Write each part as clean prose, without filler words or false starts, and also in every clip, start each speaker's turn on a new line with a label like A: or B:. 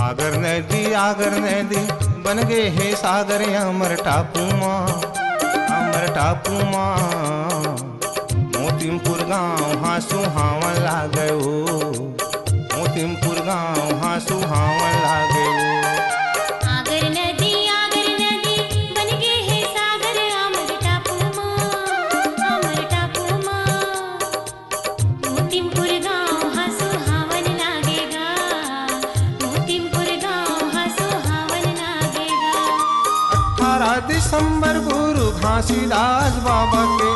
A: सागर नदी बन गए हे सागर अमर टापू माँ मोतीमपुर गाँव हाँ सुहावन लागे हो, मोतीमपुर गाँव हाँ सुहावन लागे हो।
B: आगर नदी बन गए हे सागर अमर टापू माँ मोतीमपुर गाँव हाँ सुहावन लागेगा, मोतीमपुर गाँव हाँ सुहावन लागेगा।
A: 18 दिसंबर गुरु घासीदास बाबा के,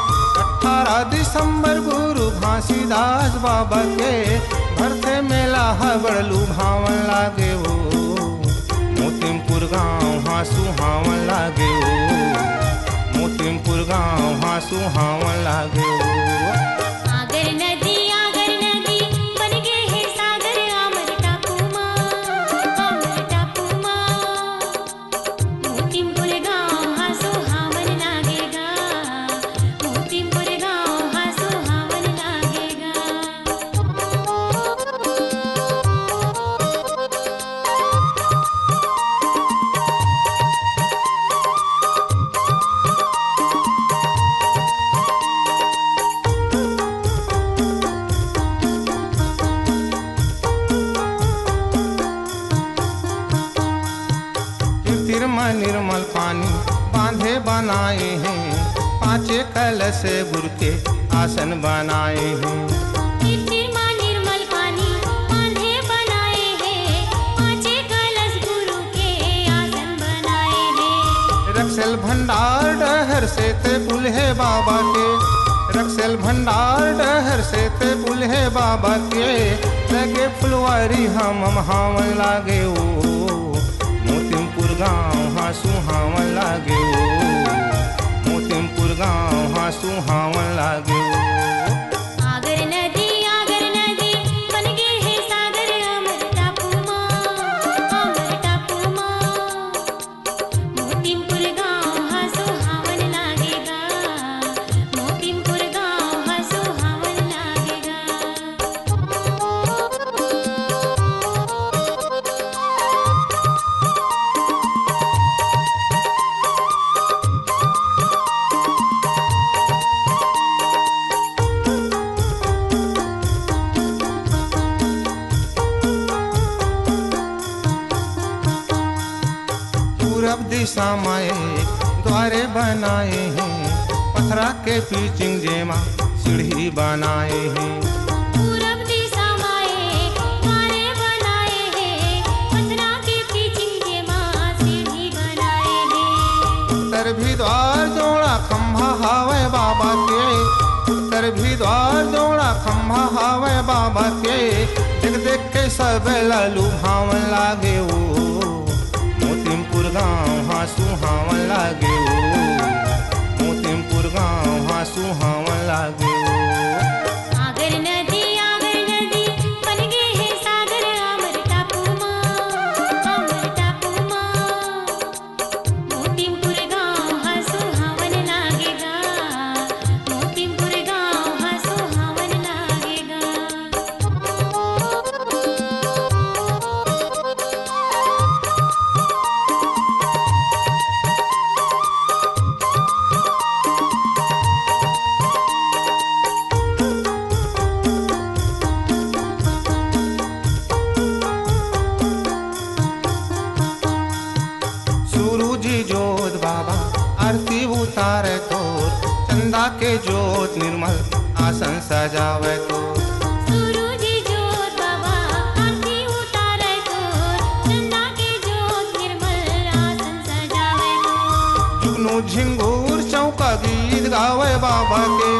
A: 18 दिसंबर गुरु घासीदास बाबा के भरते मेला बड़लू भावन लागे हो, मोतीमपुर गाँव हाँ सुहावन लागे हो, मोतीमपुर गाँव हाँ सुहावन लागे हो।
B: आगर नदी बन गए हे सागर अमर टापू माँ मोतीमपुर गाँव हाँ सुहावन लागेगा, मोतीमपुर गाँव हाँ सुहावन लागेगा।
A: निर्मल पानी बांधे बनाए हैं, 5 कलश गुरु के आसन बनाए हैं।
B: निर्मल पानी बांधे बनाए हैं, 5 कलश गुरु के आसन बनाए हैं।
A: रक्सल भंडार डहर से ते पुल है बाबा के, रक्सल भंडार डहर से ते पुल है बाबा के लगे फुलवारी हम हावन लागे हो, मोतीमपुर गाँव हाँ सुहावन लागे हो, मोतीमपुर गाँव हाँ सुहावन लागे हो।
B: आगर नदी बन गए हे सागर अमर टापू माँ मोतीमपुर गाँव हाँ सुहावन लागेगा, मोतीमपुर गाँव हाँ सुहावन लागेगा।
A: पूरब दिशा में द्वारे बनाए हैं, पथरा के पिचिंग जेमा सीढ़ी बनाए हैं।
B: पूरब दिशा में द्वारे बनाए हैं, पथरा के पिचिंग जेमा सीढ़ी बनाए हैं।
A: उत्तर भी द्वार जोड़ा खंभा हावे बाबा के, उत्तर भी द्वार जोड़ा खंभा हावे बाबा के देख देख के सब लालू भावन लागे हो, मोतीमपुर गाँव हाँ सुहावन लागे हो, मोतीमपुर गाँव हाँ सुहावन लागे हो।
B: आगर नदी बन गए हे सागर अमर टापू माँ मोतीमपुर गाँव हाँ सुहावन लागेगा, मोतीमपुर गाँव हाँ सुहावन लागेगा।
A: सूरूजी जोत बाबा आरती उतारे तो, चंदा के जोत निर्मल आसन सजावे तो,
B: सूरूजी जोत बाबा आरती उतारे तो, चंदा के जोत निर्मल आसन सजावे तो।
A: जुगनू झिंगूर चौका गीत गा गावे बाबा के,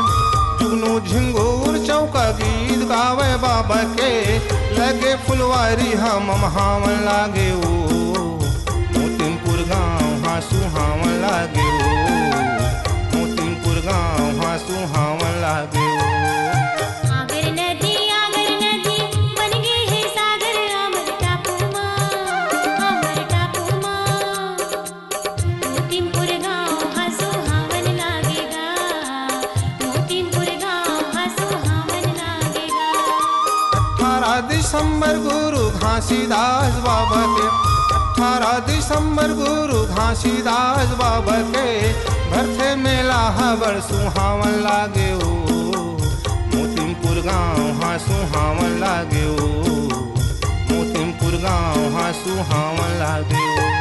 A: जुगनू झिंगूर चौका गीत गावे बाबा के, लगे फुलवारी हम हावन लागे ओ, मोतीपुर गाँव हाँ सुहावन लागे ओ, मोतीपुर गाँव हाँ सुहावन लागे ओ।
B: आगर नदी बन गए है सागर अमर टापू माँ मोतीपुर गाँव हाँ सुहावन लागेगा, मोतीपुर गाँव हाँ सुहावन लागेगा।
A: 18 दिसंबर गुरु घासीदास बाबा के, 18 दिसंबर गुरु घासीदास बाबा के, भरते मेला हबर सुहावन लागे ओ, मोतीपुर गाँव हाँ सुहावन लागे ओ, मोतीपुर गाँव हाँ सुहावन लागे ओ।